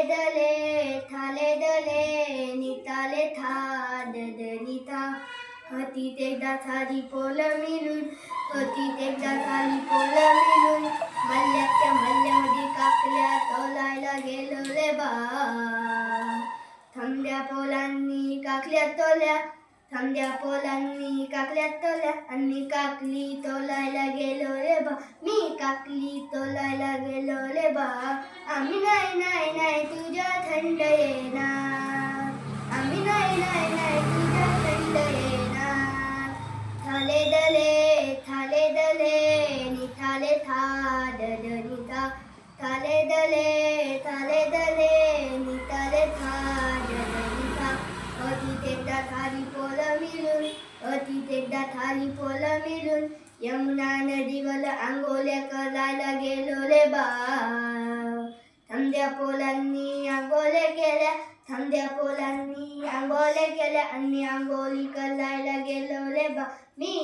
थाले दले निताले था ददनिता हातीत एकदा झाली पोल मिळून हातीत एकदा झाली पोल मिळून मल्ल्याच्या मल्ल्यामध्ये काकल्या तोलायला गेलो रे बा थांब्या पोलांनी काकल्या तोल्या थांब्या पोलांनी काकल्या तोल्या आणि काकली तोलायला गेलो रे बा मी काकली तोलायला गेलो रे बा आम्ही नाही नाही नाही तुझ्या थंड येणार आम्ही नाही नाही नाही तुझ्या थंड येणार थाले दले निथाले था ददनिता थाले दले निताले था ददनिता अतीत एकदा थाली पोल मिळून अतीत एकदा थाली पोल मिळून यमुना नदीवर आंघोळ्या करायला गेलो रे बा थांब्या पोलांनी आंघोळ्या केल्या थांब्या पोलांनी आंघोळ्या केल्या आणि आंघोळी करायला गेलो रे बा मी